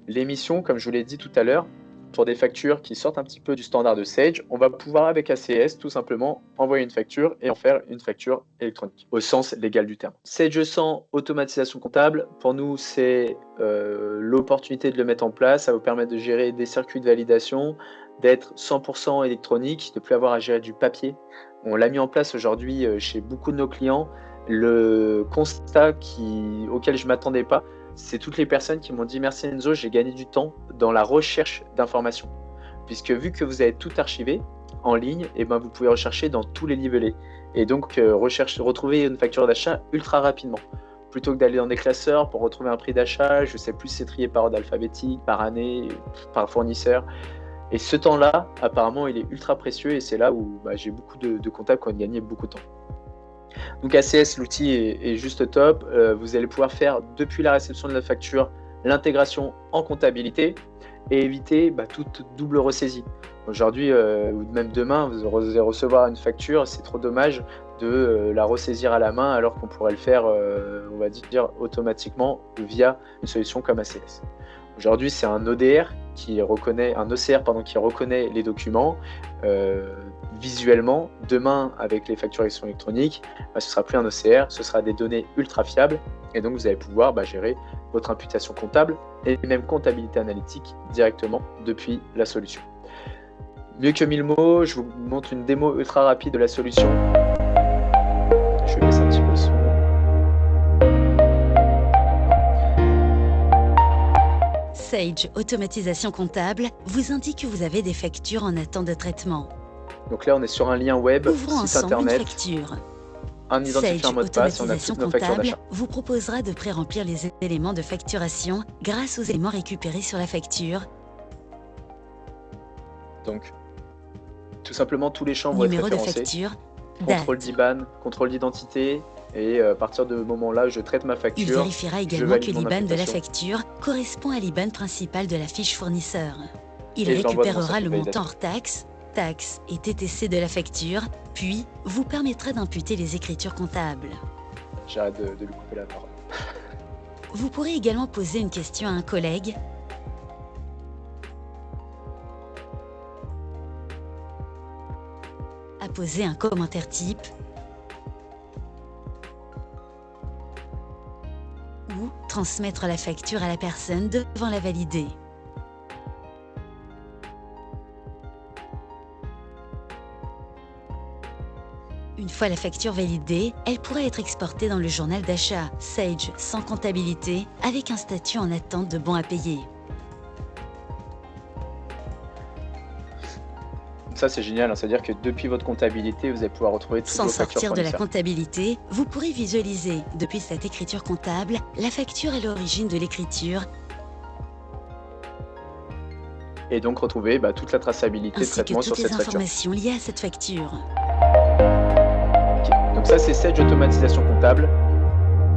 L'émission, comme je vous l'ai dit tout à l'heure, pour des factures qui sortent un petit peu du standard de Sage, on va pouvoir avec ACS tout simplement envoyer une facture et en faire une facture électronique, au sens légal du terme. Sage 100, automatisation comptable, pour nous c'est l'opportunité de le mettre en place, ça va vous permettre de gérer des circuits de validation, d'être 100% électronique, de ne plus avoir à gérer du papier. On l'a mis en place aujourd'hui chez beaucoup de nos clients. Le constat auquel je ne m'attendais pas, c'est toutes les personnes qui m'ont dit « Merci Enzo, j'ai gagné du temps dans la recherche d'informations. » Puisque vu que vous avez tout archivé en ligne, et ben vous pouvez rechercher dans tous les livelets. Et donc retrouver une facture d'achat ultra rapidement. Plutôt que d'aller dans des classeurs pour retrouver un prix d'achat, je sais plus si c'est trié par ordre alphabétique, par année, par fournisseur. Et ce temps-là, apparemment, il est ultra précieux et c'est là où j'ai beaucoup de comptables qui ont gagné beaucoup de temps. Donc ACS, l'outil est juste top. Vous allez pouvoir faire depuis la réception de la facture l'intégration en comptabilité et éviter toute double ressaisie. Aujourd'hui ou même demain, vous allez recevoir une facture, c'est trop dommage de la ressaisir à la main alors qu'on pourrait le faire, on va dire, automatiquement via une solution comme ACS. Aujourd'hui, c'est un ODR qui reconnaît, un OCR qui reconnaît les documents visuellement. Demain, avec les facturations électroniques, ce ne sera plus un OCR, ce sera des données ultra fiables et donc vous allez pouvoir gérer votre imputation comptable et même comptabilité analytique directement depuis la solution. Mieux que 1000 mots, je vous montre une démo ultra rapide de la solution. Je vais baisser un petit peu le son. Sage Automatisation Comptable vous indique que vous avez des factures en attente de traitement. Donc là, on est sur un lien web, ouvrons site internet, une facture. un identifiant mot de passe et on a toutes nos factures d'achat. Vous proposera de pré-remplir les éléments de facturation grâce aux éléments récupérés sur la facture. Donc, tout simplement, tous les champs vont Numéro être référencés. De facture, contrôle d'IBAN, contrôle d'identité. Et à partir de ce moment-là, je traite ma facture. Il vérifiera également que l'IBAN de la facture correspond à l'IBAN principal de la fiche fournisseur. Il récupérera le montant hors taxe, taxes et TTC de la facture, puis vous permettra d'imputer les écritures comptables. J'arrête de lui couper la parole. Vous pourrez également poser une question à un collègue, poser un commentaire type ou transmettre la facture à la personne devant la valider. Une fois la facture validée, elle pourra être exportée dans le journal d'achat Sage sans comptabilité avec un statut en attente de bon à payer. Ça, c'est génial, c'est-à-dire que depuis votre comptabilité, vous allez pouvoir retrouver toutes vos factures fournisseurs. Sans sortir de la comptabilité, vous pourrez visualiser, depuis cette écriture comptable, la facture et l'origine de l'écriture. Et donc retrouver toute la traçabilité de traitement sur cette facture. Ainsi que toutes les informations liées à cette facture. Okay. Donc ça, c'est Sage Automatisation Comptable.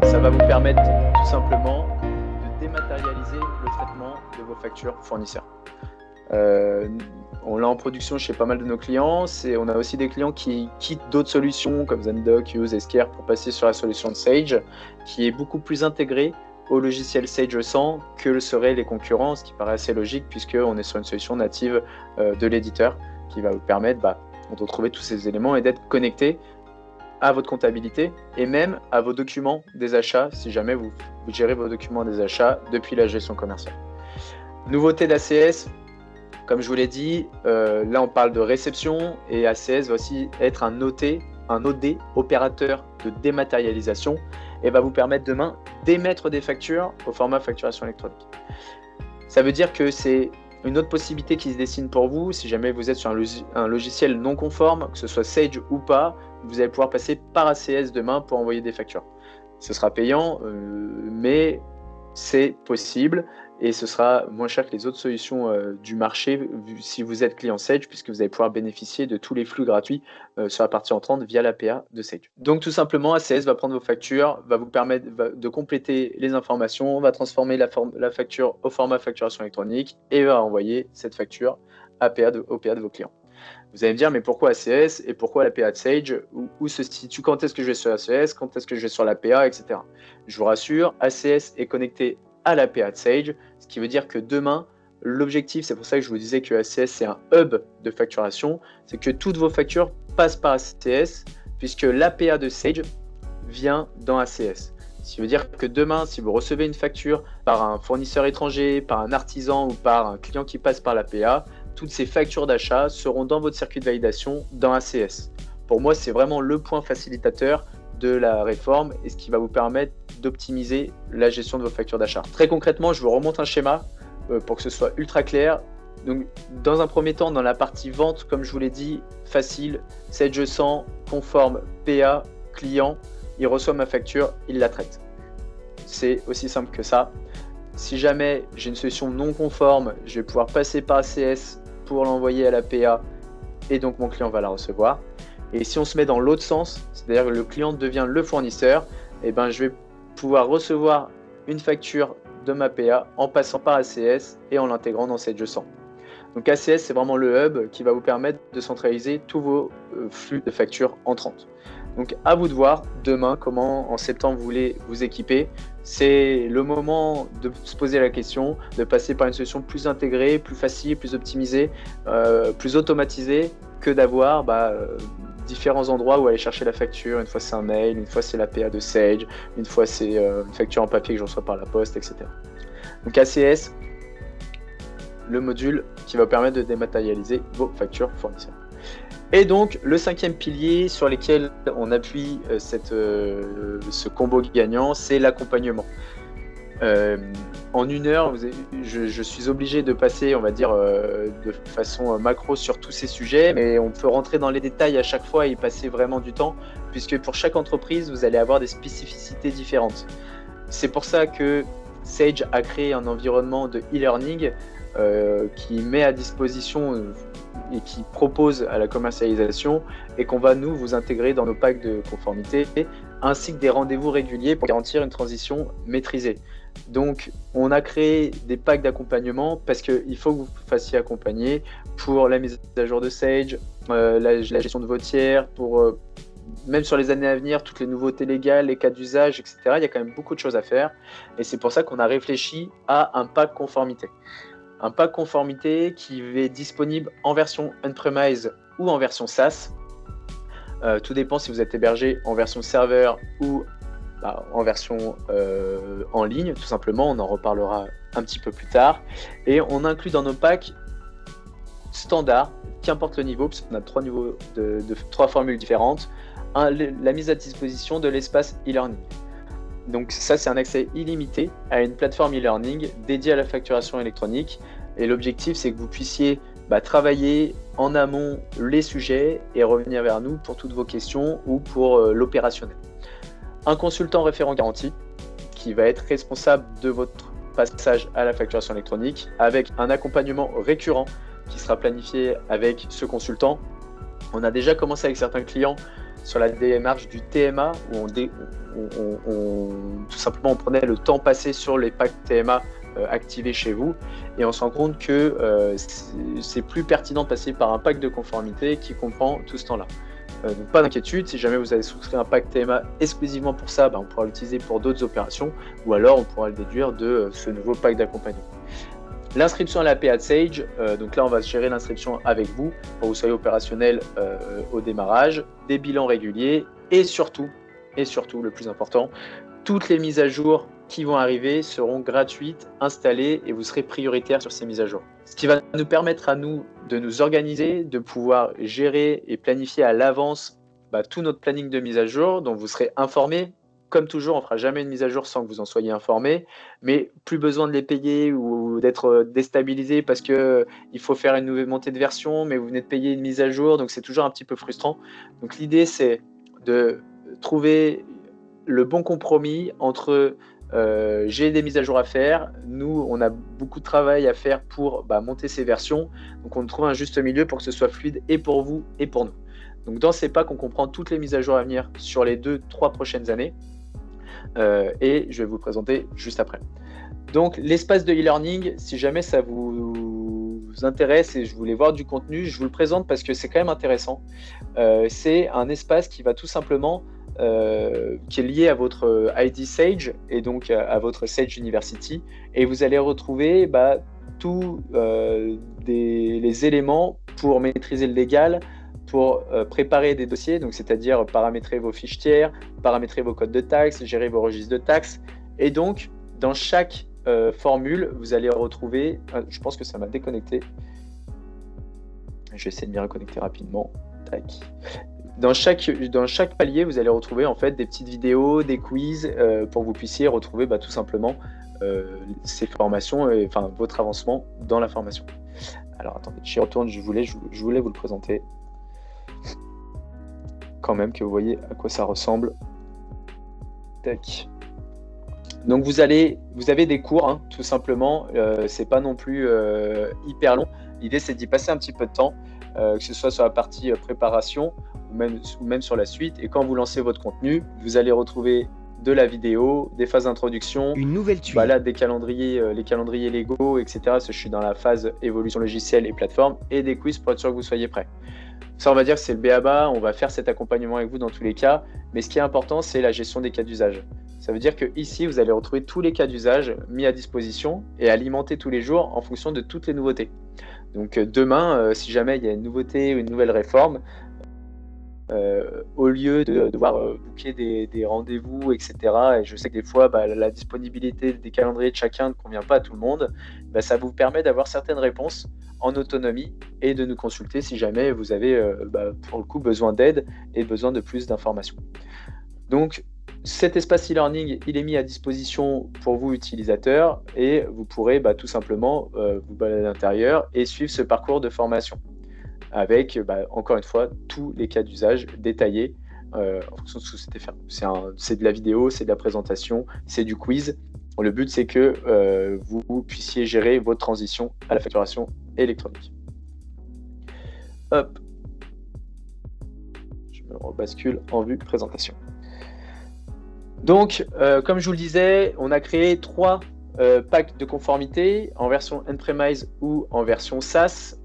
Ça va vous permettre tout simplement de dématérialiser le traitement de vos factures fournisseurs. On l'a en production chez pas mal de nos clients. On a aussi des clients qui quittent d'autres solutions comme Zendoc, Use, Esquire pour passer sur la solution de Sage, qui est beaucoup plus intégrée au logiciel Sage 100 que le seraient les concurrents, ce qui paraît assez logique puisqu'on est sur une solution native de l'éditeur qui va vous permettre de retrouver tous ces éléments et d'être connecté à votre comptabilité et même à vos documents des achats si jamais vous gérez vos documents des achats depuis la gestion commerciale. Nouveauté d'ACS. Comme je vous l'ai dit, là on parle de réception et ACS va aussi être un OD, opérateur de dématérialisation, et va vous permettre demain d'émettre des factures au format facturation électronique. Ça veut dire que c'est une autre possibilité qui se dessine pour vous. Si jamais vous êtes sur un logiciel non conforme, que ce soit Sage ou pas, vous allez pouvoir passer par ACS demain pour envoyer des factures. Ce sera payant, mais c'est possible. Et ce sera moins cher que les autres solutions du marché si vous êtes client Sage, puisque vous allez pouvoir bénéficier de tous les flux gratuits sur la partie entrante via l'APA de Sage. Donc tout simplement, ACS va prendre vos factures, va vous permettre de compléter les informations, va transformer la facture au format facturation électronique et va envoyer cette facture au PA de vos clients. Vous allez me dire, mais pourquoi ACS et pourquoi l'APA de Sage? Où se situe, quand est-ce que je vais sur ACS, quand est-ce que je vais sur l'APA, etc. Je vous rassure, ACS est connecté à l'APA de Sage, ce qui veut dire que demain, l'objectif, c'est pour ça que je vous disais que ACS c'est un hub de facturation, c'est que toutes vos factures passent par ACS, puisque l'APA de Sage vient dans ACS. Ce qui veut dire que demain, si vous recevez une facture par un fournisseur étranger, par un artisan ou par un client qui passe par l'APA, toutes ces factures d'achat seront dans votre circuit de validation dans ACS. Pour moi, c'est vraiment le point facilitateur de la réforme et ce qui va vous permettre d'optimiser la gestion de vos factures d'achat. Très concrètement, je vous remonte un schéma pour que ce soit ultra clair. Donc, dans un premier temps, dans la partie vente, comme je vous l'ai dit, facile, Sage 100, conforme, PA, client, il reçoit ma facture, il la traite. C'est aussi simple que ça. Si jamais j'ai une solution non conforme, je vais pouvoir passer par ACS pour l'envoyer à la PA et donc mon client va la recevoir. Et si on se met dans l'autre sens, c'est-à-dire que le client devient le fournisseur, et ben je vais pouvoir recevoir une facture de ma PA en passant par ACS et en l'intégrant dans Sage 100. Donc ACS, c'est vraiment le hub qui va vous permettre de centraliser tous vos flux de factures entrantes. Donc à vous de voir demain comment en septembre vous voulez vous équiper. C'est le moment de se poser la question, de passer par une solution plus intégrée, plus facile, plus optimisée, plus automatisée que d'avoir différents endroits où aller chercher la facture. Une fois c'est un mail, une fois c'est l'APA de Sage, une fois c'est une facture en papier que je reçois par la poste, etc. Donc ACS, le module qui va permettre de dématérialiser vos factures fournisseurs. Et donc, le cinquième pilier sur lequel on appuie ce combo gagnant, c'est l'accompagnement. En une heure, je suis obligé de passer, on va dire, de façon macro sur tous ces sujets, mais on peut rentrer dans les détails à chaque fois et y passer vraiment du temps, puisque pour chaque entreprise, vous allez avoir des spécificités différentes. C'est pour ça que Sage a créé un environnement de e-learning qui met à disposition et qui propose à la commercialisation et qu'on va nous vous intégrer dans nos packs de conformité ainsi que des rendez-vous réguliers pour garantir une transition maîtrisée. Donc on a créé des packs d'accompagnement parce qu'il faut que vous fassiez accompagner pour la mise à jour de Sage, la gestion de vos tiers, pour même sur les années à venir, toutes les nouveautés légales, les cas d'usage, etc. Il y a quand même beaucoup de choses à faire et c'est pour ça qu'on a réfléchi à un pack conformité. Un pack conformité qui est disponible en version on-premise ou en version SaaS. Tout dépend si vous êtes hébergé en version serveur ou en version en ligne, tout simplement. On en reparlera un petit peu plus tard. Et on inclut dans nos packs standards, qu'importe le niveau, parce qu'on a trois niveaux de trois formules différentes, la mise à disposition de l'espace e-learning. Donc ça, c'est un accès illimité à une plateforme e-learning dédiée à la facturation électronique. Et l'objectif, c'est que vous puissiez travailler en amont les sujets et revenir vers nous pour toutes vos questions ou pour l'opérationnel. Un consultant référent garanti qui va être responsable de votre passage à la facturation électronique avec un accompagnement récurrent qui sera planifié avec ce consultant. On a déjà commencé avec certains clients sur la démarche du TMA où tout simplement on prenait le temps passé sur les packs TMA activés chez vous et on se rend compte que c'est plus pertinent de passer par un pack de conformité qui comprend tout ce temps-là. Donc pas d'inquiétude, si jamais vous avez souscrit un pack TMA exclusivement pour ça, on pourra l'utiliser pour d'autres opérations ou alors on pourra le déduire de ce nouveau pack d'accompagnement. L'inscription à la PA de Sage, donc là on va gérer l'inscription avec vous pour que vous soyez opérationnel au démarrage, des bilans réguliers et surtout le plus important, toutes les mises à jour qui vont arriver seront gratuites, installées et vous serez prioritaire sur ces mises à jour. Ce qui va nous permettre à nous de nous organiser, de pouvoir gérer et planifier à l'avance tout notre planning de mise à jour dont vous serez informé. Comme toujours, on ne fera jamais une mise à jour sans que vous en soyez informé, mais plus besoin de les payer ou d'être déstabilisé parce qu'il faut faire une nouvelle montée de version, mais vous venez de payer une mise à jour, donc c'est toujours un petit peu frustrant. Donc l'idée, c'est de trouver le bon compromis entre j'ai des mises à jour à faire, nous, on a beaucoup de travail à faire pour monter ces versions, donc on trouve un juste milieu pour que ce soit fluide et pour vous et pour nous. Donc dans ces packs, on comprend toutes les mises à jour à venir sur les 2-3 prochaines années. Et je vais vous le présenter juste après. Donc l'espace de e-learning, si jamais ça vous intéresse et je voulais voir du contenu, je vous le présente parce que c'est quand même intéressant. C'est un espace qui va tout simplement, qui est lié à votre ID Sage et donc à votre Sage University, et vous allez retrouver tous les éléments pour maîtriser le légal, pour préparer des dossiers, donc c'est-à-dire paramétrer vos fiches tiers, paramétrer vos codes de taxes, gérer vos registres de taxes. Et donc, dans chaque formule, vous allez retrouver, je pense que ça m'a déconnecté. Je vais essayer de m'y reconnecter rapidement. Tac. Dans chaque palier, vous allez retrouver en fait des petites vidéos, des quiz pour que vous puissiez retrouver tout simplement ces formations, enfin votre avancement dans la formation. Alors attendez, j'y retourne, je voulais vous le présenter. Quand même que vous voyez à quoi ça ressemble. Tac. Donc vous avez des cours, hein, tout simplement. C'est pas non plus hyper long. L'idée c'est d'y passer un petit peu de temps, que ce soit sur la partie préparation ou même sur la suite. Et quand vous lancez votre contenu, vous allez retrouver de la vidéo, des phases d'introduction, une nouvelle tuile, là, des calendriers, les calendriers Lego, etc. Je suis dans la phase évolution logicielle et plateforme, et des quiz pour être sûr que vous soyez prêts. Ça, on va dire que c'est le b.a.-ba, on va faire cet accompagnement avec vous dans tous les cas, mais ce qui est important, c'est la gestion des cas d'usage. Ça veut dire que ici, vous allez retrouver tous les cas d'usage mis à disposition et alimentés tous les jours en fonction de toutes les nouveautés. Donc demain, si jamais il y a une nouveauté ou une nouvelle réforme, au lieu de devoir booker des rendez-vous, etc. Et je sais que des fois, la disponibilité des calendriers de chacun ne convient pas à tout le monde, ça vous permet d'avoir certaines réponses en autonomie et de nous consulter si jamais vous avez pour le coup besoin d'aide et besoin de plus d'informations. Donc cet espace e-learning, il est mis à disposition pour vous utilisateurs et vous pourrez tout simplement vous balader à l'intérieur et suivre ce parcours de formation avec, encore une fois, tous les cas d'usage détaillés en fonction de ce que c'était faire. C'est de la vidéo, c'est de la présentation, c'est du quiz. Le but, c'est que vous puissiez gérer votre transition à la facturation électronique. Hop. Je me rebascule en vue présentation. Donc, comme je vous le disais, on a créé 3 packs de conformité en version on-premise ou en version SaaS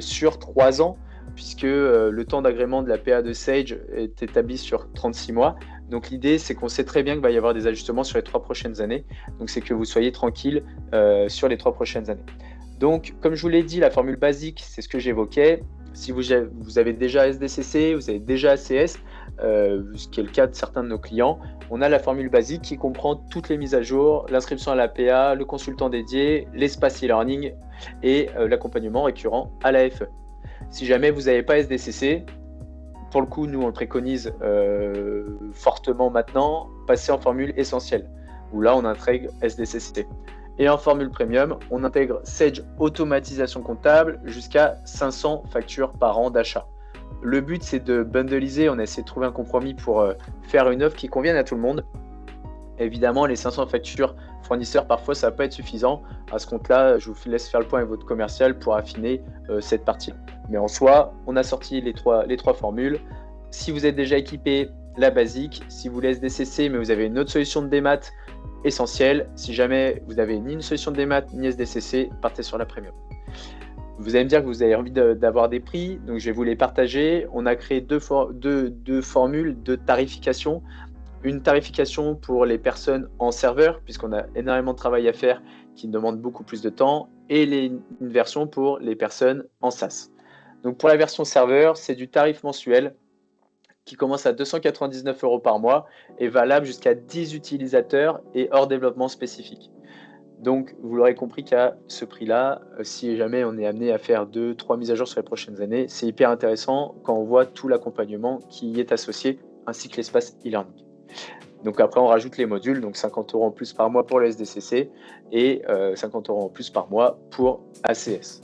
sur 3 ans, puisque le temps d'agrément de la PA de Sage est établi sur 36 mois. Donc l'idée, c'est qu'on sait très bien qu'il va y avoir des ajustements sur les 3 prochaines années. Donc c'est que vous soyez tranquille sur les 3 prochaines années. Donc, comme je vous l'ai dit, la formule basique, c'est ce que j'évoquais. Si vous avez déjà SDCC, vous avez déjà ACS, ce qui est le cas de certains de nos clients, on a la formule basique qui comprend toutes les mises à jour, l'inscription à la PA, le consultant dédié, l'espace e-learning et l'accompagnement récurrent à la FE. Si jamais vous n'avez pas SDCC, pour le coup, nous on le préconise fortement maintenant, passer en formule essentielle, où là on intègre SDCC. Et en formule premium, on intègre Sage automatisation comptable jusqu'à 500 factures par an d'achat. Le but, c'est de bundliser, on a essayé de trouver un compromis pour faire une offre qui convienne à tout le monde. Évidemment, les 500 factures fournisseurs, parfois, ça ne va pas être suffisant. À ce compte-là, je vous laisse faire le point avec votre commercial pour affiner cette partie. Mais en soi, on a sorti les trois formules. Si vous êtes déjà équipé, la basique. Si vous voulez SDCC, mais vous avez une autre solution de démat, essentielle. Si jamais vous n'avez ni une solution de démat, ni SDCC, partez sur la premium. Vous allez me dire que vous avez envie d'avoir des prix, donc je vais vous les partager. On a créé deux formules de tarification. Une tarification pour les personnes en serveur, puisqu'on a énormément de travail à faire qui demande beaucoup plus de temps, et une version pour les personnes en SaaS. Donc pour la version serveur, c'est du tarif mensuel qui commence à 299 € par mois et valable jusqu'à 10 utilisateurs et hors développement spécifique. Donc, vous l'aurez compris qu'à ce prix-là, si jamais on est amené à faire 2-3 mises à jour sur les prochaines années, c'est hyper intéressant quand on voit tout l'accompagnement qui y est associé, ainsi que l'espace e-learning. Donc après, on rajoute les modules, donc 50 € en plus par mois pour le SDCC et 50 € en plus par mois pour ACS.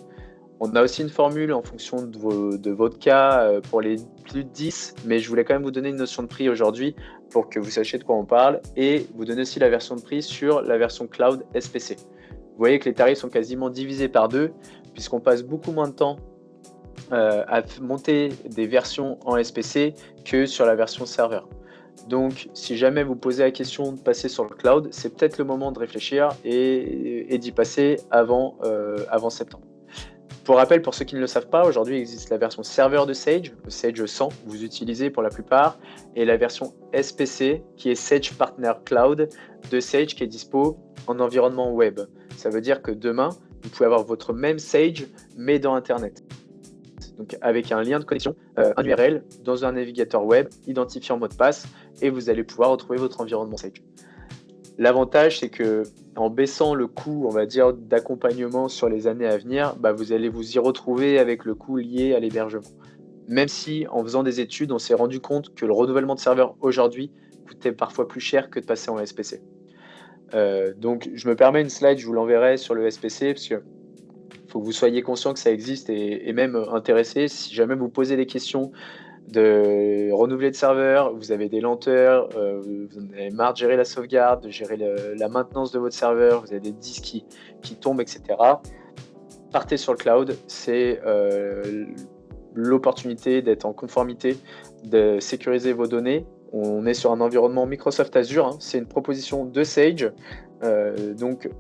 On a aussi une formule en fonction de votre cas pour les plus de 10, mais je voulais quand même vous donner une notion de prix aujourd'hui pour que vous sachiez de quoi on parle et vous donner aussi la version de prix sur la version cloud SPC. Vous voyez que les tarifs sont quasiment divisés par 2 puisqu'on passe beaucoup moins de temps à monter des versions en SPC que sur la version serveur. Donc, si jamais vous posez la question de passer sur le cloud, c'est peut-être le moment de réfléchir et d'y passer avant septembre. Pour rappel, pour ceux qui ne le savent pas, aujourd'hui il existe la version serveur de Sage, le Sage 100, que vous utilisez pour la plupart, et la version SPC, qui est Sage Partner Cloud de Sage, qui est dispo en environnement web. Ça veut dire que demain, vous pouvez avoir votre même Sage, mais dans Internet. Donc avec un lien de connexion, un URL dans un navigateur web, identifié en mot de passe, et vous allez pouvoir retrouver votre environnement Sage. L'avantage, c'est que en baissant le coût, on va dire, d'accompagnement sur les années à venir, vous allez vous y retrouver avec le coût lié à l'hébergement. Même si, en faisant des études, on s'est rendu compte que le renouvellement de serveur aujourd'hui coûtait parfois plus cher que de passer en SPC. Donc, je me permets une slide, je vous l'enverrai sur le SPC, parce que faut que vous soyez conscient que ça existe et même intéressé. Si jamais vous posez des questions de renouveler de serveur, vous avez des lenteurs, vous en avez marre de gérer la sauvegarde, de gérer la maintenance de votre serveur, vous avez des disques qui tombent, etc. Partez sur le cloud, c'est l'opportunité d'être en conformité, de sécuriser vos données. On est sur un environnement Microsoft Azure, hein. C'est une proposition de Sage, donc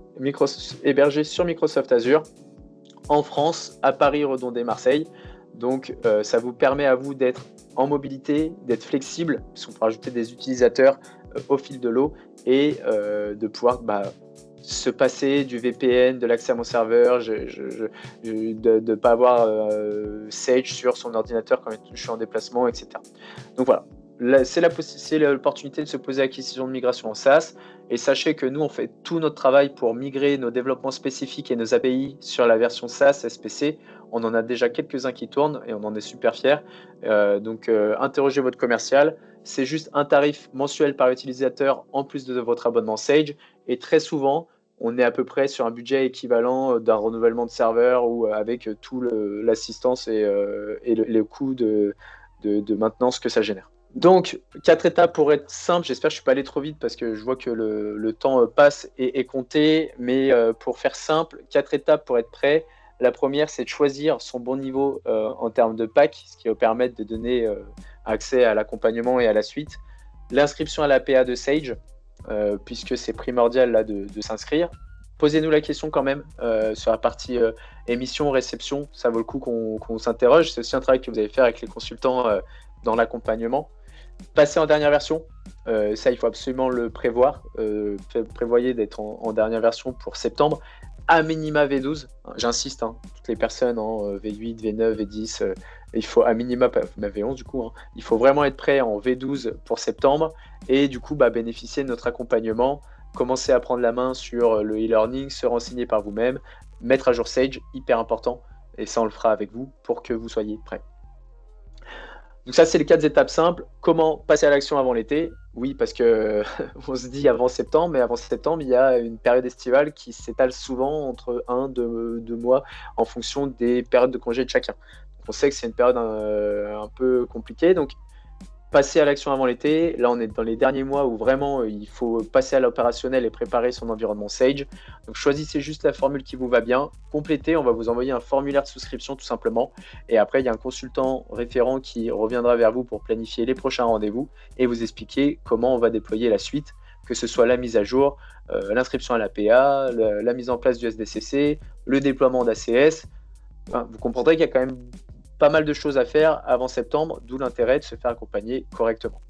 hébergé sur Microsoft Azure, en France, à Paris, Redondé, Marseille. Donc ça vous permet à vous d'être en mobilité, d'être flexible, parce qu'on peut rajouter des utilisateurs au fil de l'eau, et de pouvoir se passer du VPN, de l'accès à mon serveur, de ne pas avoir Sage sur son ordinateur quand je suis en déplacement, etc. Donc voilà. C'est l'opportunité de se poser la question de migration en SaaS, et sachez que nous on fait tout notre travail pour migrer nos développements spécifiques et nos API sur la version SaaS SPC. On en a déjà quelques-uns qui tournent et on en est super fiers. Donc interrogez votre commercial, c'est juste un tarif mensuel par utilisateur en plus de votre abonnement Sage, et très souvent on est à peu près sur un budget équivalent d'un renouvellement de serveur, ou avec tout l'assistance et le coût de maintenance que ça génère. Donc, 4 étapes pour être simple. J'espère que je ne suis pas allé trop vite parce que je vois que le temps passe et est compté. Mais pour faire simple, 4 étapes pour être prêt. La première, c'est de choisir son bon niveau en termes de pack, ce qui va permettre de donner accès à l'accompagnement et à la suite. L'inscription à l'APA de Sage, puisque c'est primordial là, de s'inscrire. Posez-nous la question quand même sur la partie émission, réception. Ça vaut le coup qu'on s'interroge. C'est aussi un travail que vous allez faire avec les consultants dans l'accompagnement. Passer en dernière version, ça il faut absolument le prévoir. Prévoyez d'être en dernière version pour septembre, à minima V12. J'insiste, toutes les personnes en V8, V9, V10, il faut à minima, même V11 du coup, il faut vraiment être prêt en V12 pour septembre, et du coup bénéficier de notre accompagnement, commencer à prendre la main sur le e-learning, se renseigner par vous-même, mettre à jour Sage, hyper important, et ça on le fera avec vous pour que vous soyez prêts. Donc ça, c'est les 4 étapes simples. Comment passer à l'action avant l'été? Oui, parce que on se dit avant septembre, mais avant septembre, il y a une période estivale qui s'étale souvent entre 1-2 mois en fonction des périodes de congé de chacun. Donc on sait que c'est une période un peu compliquée. Donc passer à l'action avant l'été. Là, on est dans les derniers mois où vraiment il faut passer à l'opérationnel et préparer son environnement Sage. Donc choisissez juste la formule qui vous va bien. Complétez, on va vous envoyer un formulaire de souscription tout simplement. Et après, il y a un consultant référent qui reviendra vers vous pour planifier les prochains rendez-vous et vous expliquer comment on va déployer la suite, que ce soit la mise à jour, l'inscription à l'APA, la mise en place du SDCC, le déploiement d'ACS. Enfin, vous comprendrez qu'il y a quand même pas mal de choses à faire avant septembre, d'où l'intérêt de se faire accompagner correctement.